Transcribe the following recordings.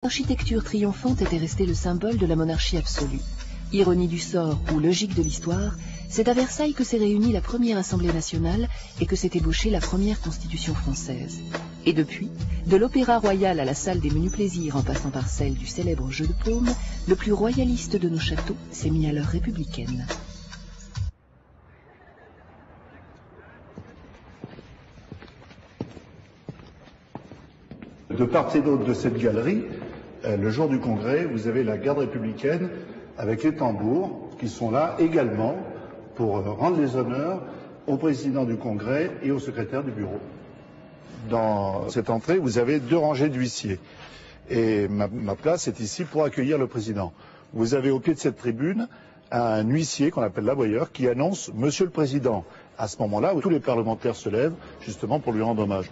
L'architecture triomphante était restée le symbole de la monarchie absolue. Ironie du sort ou logique de l'histoire, c'est à Versailles que s'est réunie la première Assemblée nationale et que s'est ébauchée la première Constitution française. Et depuis, de l'Opéra Royal à la salle des menus plaisirs en passant par celle du célèbre jeu de paume, le plus royaliste de nos châteaux s'est mis à l'heure républicaine. De part et d'autre de cette galerie, le jour du congrès, vous avez la garde républicaine avec les tambours qui sont là également pour rendre les honneurs au président du congrès et au secrétaire du bureau. Dans cette entrée, vous avez 2 rangées d'huissiers. Et ma place est ici pour accueillir le président. Vous avez au pied de cette tribune un huissier qu'on appelle l'aboyeur qui annonce « Monsieur le Président ». À ce moment-là, où tous les parlementaires se lèvent justement pour lui rendre hommage.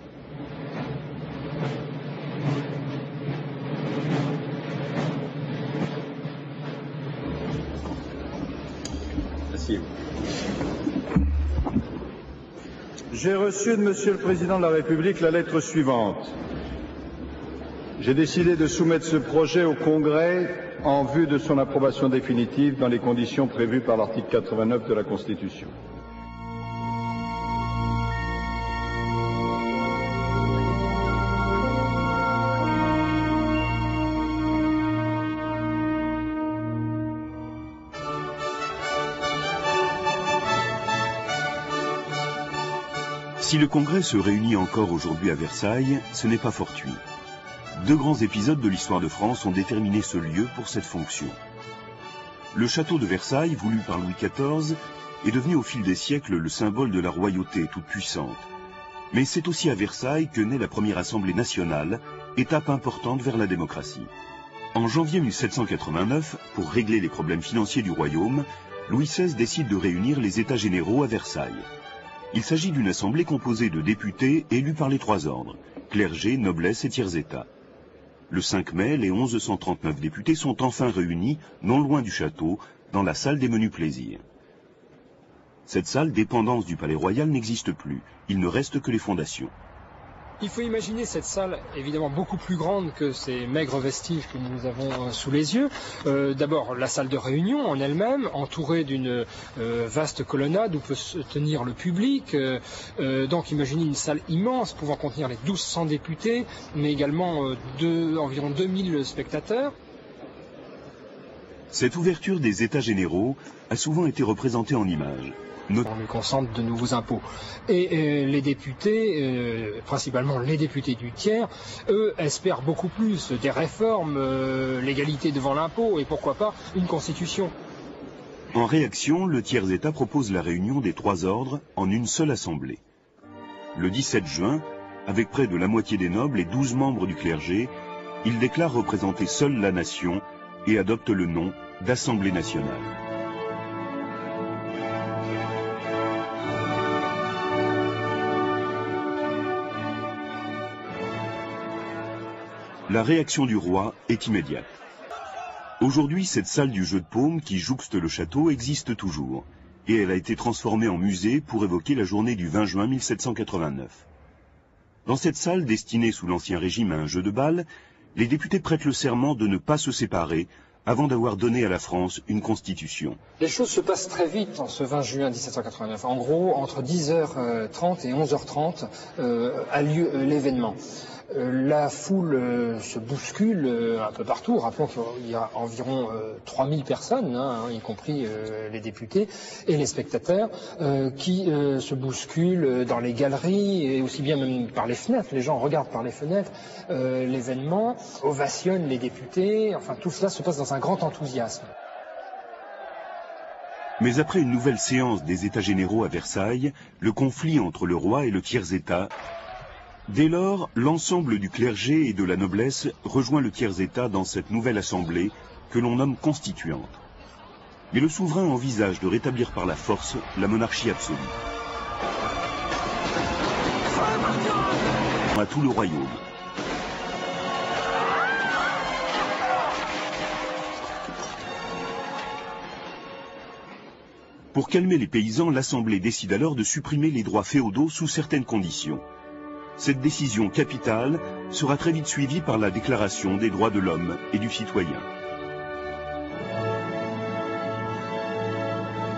J'ai reçu de Monsieur le Président de la République la lettre suivante. J'ai décidé de soumettre ce projet au Congrès en vue de son approbation définitive dans les conditions prévues par l'article 89 de la Constitution. Si le Congrès se réunit encore aujourd'hui à Versailles, ce n'est pas fortuit. 2 grands épisodes de l'histoire de France ont déterminé ce lieu pour cette fonction. Le château de Versailles, voulu par Louis XIV, est devenu au fil des siècles le symbole de la royauté toute puissante. Mais c'est aussi à Versailles que naît la première Assemblée nationale, étape importante vers la démocratie. En janvier 1789, pour régler les problèmes financiers du royaume, Louis XVI décide de réunir les États généraux à Versailles. Il s'agit d'une assemblée composée de députés élus par les 3 ordres, clergé, noblesse et tiers-état. Le 5 mai, les 1139 députés sont enfin réunis, non loin du château, dans la salle des menus plaisirs. Cette salle, dépendance du palais royal, n'existe plus. Il ne reste que les fondations. Il faut imaginer cette salle évidemment beaucoup plus grande que ces maigres vestiges que nous avons sous les yeux. D'abord la salle de réunion en elle-même, entourée d'une vaste colonnade où peut se tenir le public. Donc imaginez une salle immense pouvant contenir les 1200 députés, mais également environ 2000 spectateurs. Cette ouverture des États généraux a souvent été représentée en images. On lui concentre de nouveaux impôts. Et les députés, principalement les députés du tiers, eux espèrent beaucoup plus des réformes, l'égalité devant l'impôt et pourquoi pas une constitution. En réaction, le tiers-État propose la réunion des 3 ordres en une seule assemblée. Le 17 juin, avec près de la moitié des nobles et 12 membres du clergé, il déclare représenter seule la nation et adopte le nom d'Assemblée nationale. La réaction du roi est immédiate. Aujourd'hui, cette salle du jeu de paume qui jouxte le château existe toujours, et elle a été transformée en musée pour évoquer la journée du 20 juin 1789. Dans cette salle, destinée sous l'Ancien Régime à un jeu de bal, les députés prêtent le serment de ne pas se séparer avant d'avoir donné à la France une constitution. Les choses se passent très vite en ce 20 juin 1789. En gros, entre 10h30 et 11h30 a lieu l'événement. La foule se bouscule un peu partout. Rappelons qu'il y a environ 3000 personnes, y compris les députés et les spectateurs, qui se bousculent dans les galeries et aussi bien même par les fenêtres. Les gens regardent par les fenêtres l'événement, ovationnent les députés. Enfin, tout cela se passe dans un grand enthousiasme. Mais après une nouvelle séance des États généraux à Versailles, le conflit entre le roi et le tiers-État. Dès lors, l'ensemble du clergé et de la noblesse rejoint le tiers-État dans cette nouvelle assemblée que l'on nomme constituante. Mais le souverain envisage de rétablir par la force la monarchie absolue. À tout le royaume. Pour calmer les paysans, l'Assemblée décide alors de supprimer les droits féodaux sous certaines conditions. Cette décision capitale sera très vite suivie par la Déclaration des droits de l'homme et du citoyen.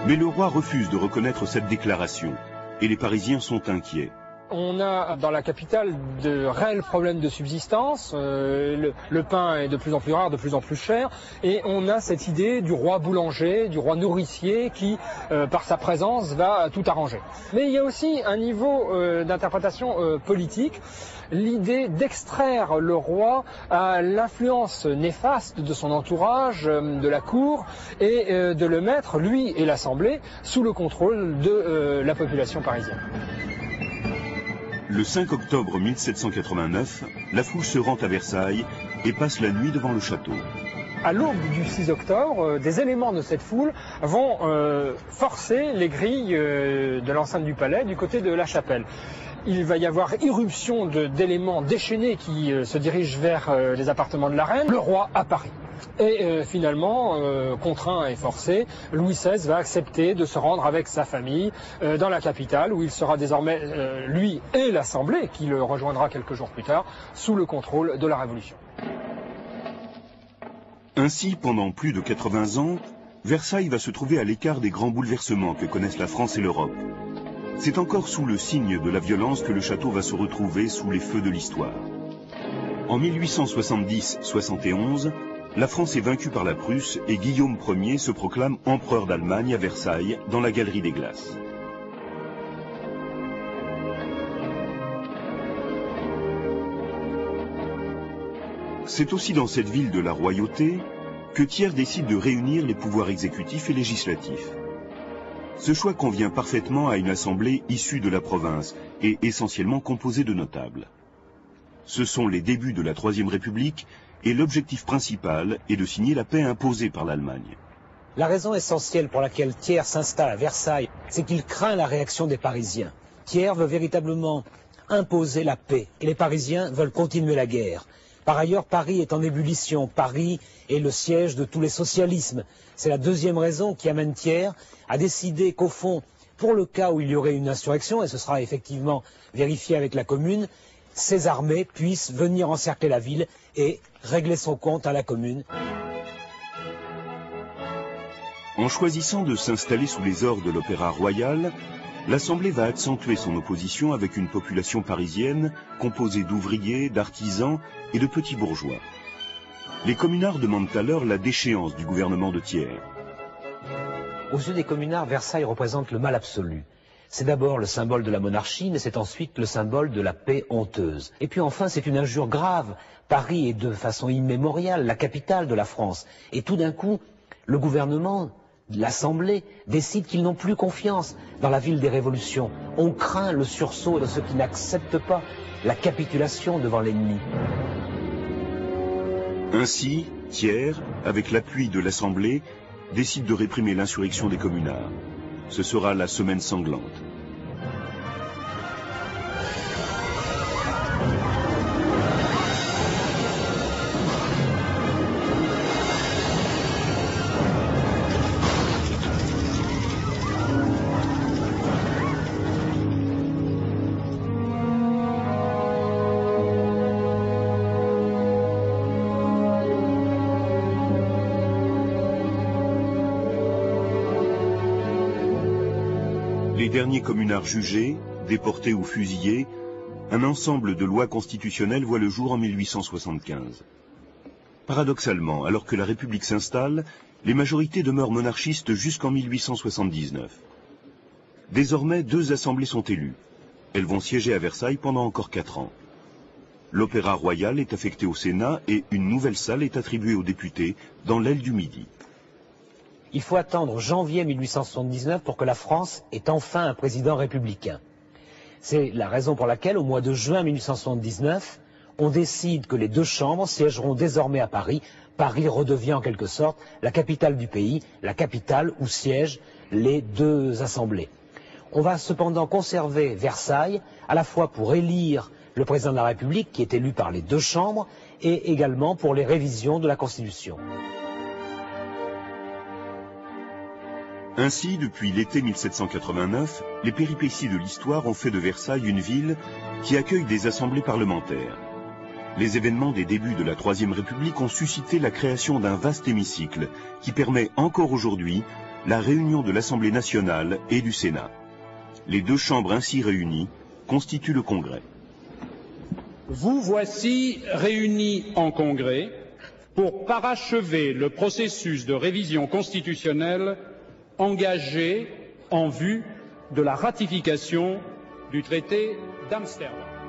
Mais le roi refuse de reconnaître cette déclaration, et les Parisiens sont inquiets. On a dans la capitale de réels problèmes de subsistance, le pain est de plus en plus rare, de plus en plus cher, et on a cette idée du roi boulanger, du roi nourricier qui, par sa présence, va tout arranger. Mais il y a aussi un niveau d'interprétation politique, l'idée d'extraire le roi à l'influence néfaste de son entourage, de la cour, et de le mettre, lui et l'Assemblée, sous le contrôle de la population parisienne. Le 5 octobre 1789, la foule se rend à Versailles et passe la nuit devant le château. À l'aube du 6 octobre, des éléments de cette foule vont forcer les grilles de l'enceinte du palais du côté de la chapelle. Il va y avoir irruption d'éléments déchaînés qui se dirigent vers les appartements de la reine, le roi à Paris. Et finalement, contraint et forcé, Louis XVI va accepter de se rendre avec sa famille dans la capitale, où il sera désormais, lui et l'Assemblée, qui le rejoindra quelques jours plus tard, sous le contrôle de la Révolution. Ainsi, pendant plus de 80 ans, Versailles va se trouver à l'écart des grands bouleversements que connaissent la France et l'Europe. C'est encore sous le signe de la violence que le château va se retrouver sous les feux de l'histoire. En 1870-71, la France est vaincue par la Prusse et Guillaume Ier se proclame empereur d'Allemagne à Versailles, dans la Galerie des Glaces. C'est aussi dans cette ville de la royauté que Thiers décide de réunir les pouvoirs exécutifs et législatifs. Ce choix convient parfaitement à une assemblée issue de la province et essentiellement composée de notables. Ce sont les débuts de la Troisième République et l'objectif principal est de signer la paix imposée par l'Allemagne. La raison essentielle pour laquelle Thiers s'installe à Versailles, c'est qu'il craint la réaction des Parisiens. Thiers veut véritablement imposer la paix et les Parisiens veulent continuer la guerre. Par ailleurs, Paris est en ébullition. Paris est le siège de tous les socialismes. C'est la deuxième raison qui amène Thiers à décider qu'au fond, pour le cas où il y aurait une insurrection, et ce sera effectivement vérifié avec la Commune, ces armées puissent venir encercler la ville et régler son compte à la Commune. En choisissant de s'installer sous les ors de l'Opéra Royal, l'Assemblée va accentuer son opposition avec une population parisienne composée d'ouvriers, d'artisans et de petits bourgeois. Les communards demandent alors la déchéance du gouvernement de Thiers. Aux yeux des communards, Versailles représente le mal absolu. C'est d'abord le symbole de la monarchie, mais c'est ensuite le symbole de la paix honteuse. Et puis enfin, c'est une injure grave. Paris est de façon immémoriale la capitale de la France. Et tout d'un coup, le gouvernement, l'Assemblée, décide qu'ils n'ont plus confiance dans la ville des révolutions. On craint le sursaut de ceux qui n'acceptent pas la capitulation devant l'ennemi. Ainsi, Thiers, avec l'appui de l'Assemblée, décide de réprimer l'insurrection des communards. Ce sera la semaine sanglante. Les derniers communards jugés, déportés ou fusillés, un ensemble de lois constitutionnelles voit le jour en 1875. Paradoxalement, alors que la République s'installe, les majorités demeurent monarchistes jusqu'en 1879. Désormais, 2 assemblées sont élues. Elles vont siéger à Versailles pendant encore 4 ans. L'Opéra Royal est affecté au Sénat et une nouvelle salle est attribuée aux députés dans l'aile du Midi. Il faut attendre janvier 1879 pour que la France ait enfin un président républicain. C'est la raison pour laquelle, au mois de juin 1879, on décide que les 2 chambres siégeront désormais à Paris. Paris redevient en quelque sorte la capitale du pays, la capitale où siègent les 2 assemblées. On va cependant conserver Versailles, à la fois pour élire le président de la République, qui est élu par les 2 chambres, et également pour les révisions de la Constitution. Ainsi, depuis l'été 1789, les péripéties de l'histoire ont fait de Versailles une ville qui accueille des assemblées parlementaires. Les événements des débuts de la Troisième République ont suscité la création d'un vaste hémicycle qui permet encore aujourd'hui la réunion de l'Assemblée nationale et du Sénat. Les deux chambres ainsi réunies constituent le Congrès. Vous voici réunis en Congrès pour parachever le processus de révision constitutionnelle engagé en vue de la ratification du traité d'Amsterdam.